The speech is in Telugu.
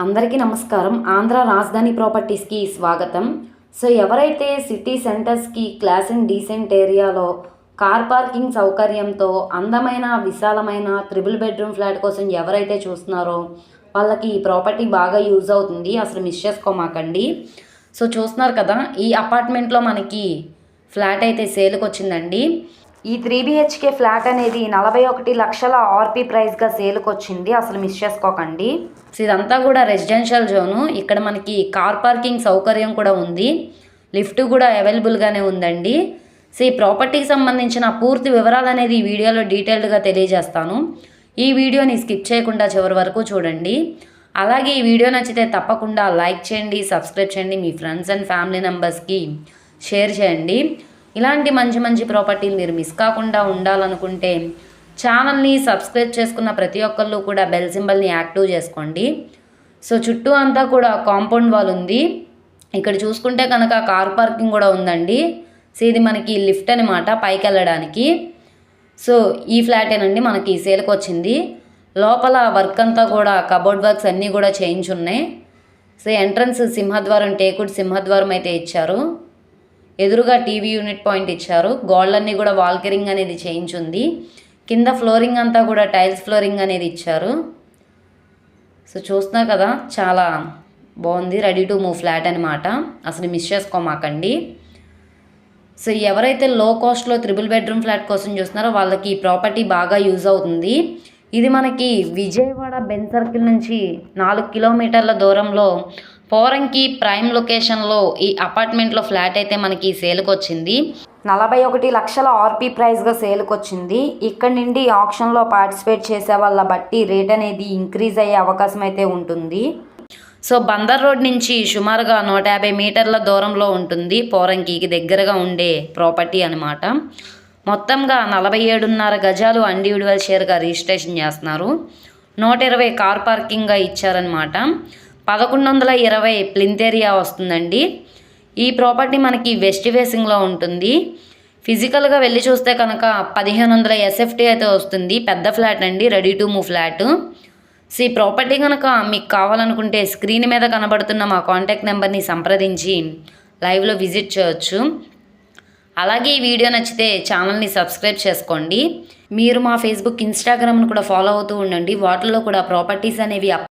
అందరికీ నమస్కారం. ఆంధ్ర రాజధాని ప్రాపర్టీస్కి స్వాగతం. సో ఎవరైతే సిటీ సెంటర్స్కి క్లాస్ అండ్ డీసెంట్ ఏరియాలో కార్ పార్కింగ్ సౌకర్యంతో అందమైన విశాలమైన ట్రిపుల్ బెడ్రూమ్ ఫ్లాట్ కోసం ఎవరైతే చూస్తున్నారో వాళ్ళకి ఈ ప్రాపర్టీ బాగా యూజ్ అవుతుంది. అసలు మిస్ చేసుకోమాకండి. సో చూస్తున్నారు కదా, ఈ అపార్ట్మెంట్లో మనకి ఫ్లాట్ అయితే సేల్కి వచ్చిందండి. ఈ 3BHK ఫ్లాట్ అనేది 41 లక్షల ఆర్పీ ప్రైస్గా సేల్కి వచ్చింది. అసలు మిస్ చేసుకోకండి. సో ఇదంతా కూడా రెసిడెన్షియల్ జోను. ఇక్కడ మనకి కార్ పార్కింగ్ సౌకర్యం కూడా ఉంది, లిఫ్ట్ కూడా అవైలబుల్గానే ఉందండి. సో ఈ ప్రాపర్టీకి సంబంధించిన పూర్తి వివరాలు అనేది ఈ వీడియోలో డీటెయిల్డ్గా తెలియజేస్తాను. ఈ వీడియోని స్కిప్ చేయకుండా చివరి వరకు చూడండి. అలాగే ఈ వీడియో నచ్చితే తప్పకుండా లైక్ చేయండి, సబ్స్క్రైబ్ చేయండి, మీ ఫ్రెండ్స్ అండ్ ఫ్యామిలీ మెంబర్స్కి షేర్ చేయండి. ఇలాంటి మంచి మంచి ప్రాపర్టీలు మీరు మిస్ కాకుండా ఉండాలనుకుంటే ఛానల్ని సబ్స్క్రైబ్ చేసుకున్న ప్రతి ఒక్కళ్ళు కూడా బెల్ సింబల్ని యాక్టివ్ చేసుకోండి. సో చుట్టూ అంతా కూడా కాంపౌండ్ వాల్ ఉంది. ఇక్కడ చూసుకుంటే కనుక కార్ పార్కింగ్ కూడా ఉందండి. సో ఇది మనకి లిఫ్ట్ అనమాట పైకి వెళ్ళడానికి. సో ఈ ఫ్లాటేనండి మనకి సేల్కి వచ్చింది. లోపల వర్క్ అంతా కూడా కబోర్డ్ వర్క్స్ అన్నీ కూడా చేయించున్నాయి. సో ఎంట్రన్స్ సింహద్వారం, టేకుడ్ సింహద్వారం అయితే ఇచ్చారు. ఎదురుగా టీవీ యూనిట్ పాయింట్ ఇచ్చారు. గోళ్ళన్నీ కూడా వాల్కరింగ్ అనేది చేయించుంది. కింద ఫ్లోరింగ్ అంతా కూడా టైల్స్ ఫ్లోరింగ్ అనేది ఇచ్చారు. సో చూస్తున్నారు కదా, చాలా బాగుంది. రెడీ టు మూవ్ ఫ్లాట్ అనమాట. అసలు మిస్ చేసుకోమాకండి. సో ఎవరైతే లో కాస్ట్లో ట్రిపుల్ బెడ్రూమ్ ఫ్లాట్ కోసం చూస్తున్నారో వాళ్ళకి ఈ ప్రాపర్టీ బాగా యూజ్ అవుతుంది. ఇది మనకి విజయవాడ బెన్ సర్కిల్ నుంచి 4 కిలోమీటర్ల దూరంలో పోరంకి ప్రైమ్ లొకేషన్లో ఈ అపార్ట్మెంట్లో ఫ్లాట్ అయితే మనకి సేల్కి వచ్చింది. 41 లక్షల ఆర్పీ ప్రైస్గా సేల్కి వచ్చింది. ఇక్కడ నుండి ఆప్షన్లో పార్టిసిపేట్ చేసే వాళ్ళ బట్టి రేట్ అనేది ఇంక్రీజ్ అయ్యే అవకాశం అయితే ఉంటుంది. సో బందర్ రోడ్ నుంచి సుమారుగా 150 మీటర్ల దూరంలో ఉంటుంది. పోరంకికి దగ్గరగా ఉండే ప్రాపర్టీ అనమాట. మొత్తంగా 47.5 గజాలు ఇండివిడ్యువల్ షేర్గా రిజిస్ట్రేషన్ చేస్తున్నారు. 120 కార్ పార్కింగ్గా ఇచ్చారనమాట. 1120 ప్లింత్ ఏరియా వస్తుందండి. ఈ ప్రాపర్టీ మనకి వెస్ట్ ఫేసింగ్లో ఉంటుంది. ఫిజికల్గా వెళ్ళి చూస్తే కనుక 1500 SFT అయితే వస్తుంది. పెద్ద ఫ్లాట్ అండి, ready to move flat. So ఈ ప్రాపర్టీ కనుక మీకు కావాలనుకుంటే స్క్రీన్ మీద కనబడుతున్న మా కాంటాక్ట్ నెంబర్ని సంప్రదించి లైవ్లో విజిట్ చేయొచ్చు. అలాగే ఈ వీడియో నచ్చితే ఛానల్ని సబ్స్క్రైబ్ చేసుకోండి. మీరు మా ఫేస్బుక్, ఇన్స్టాగ్రామ్ను కూడా ఫాలో అవుతూ ఉండండి. వాటిల్లో కూడా ప్రాపర్టీస్ అనేవి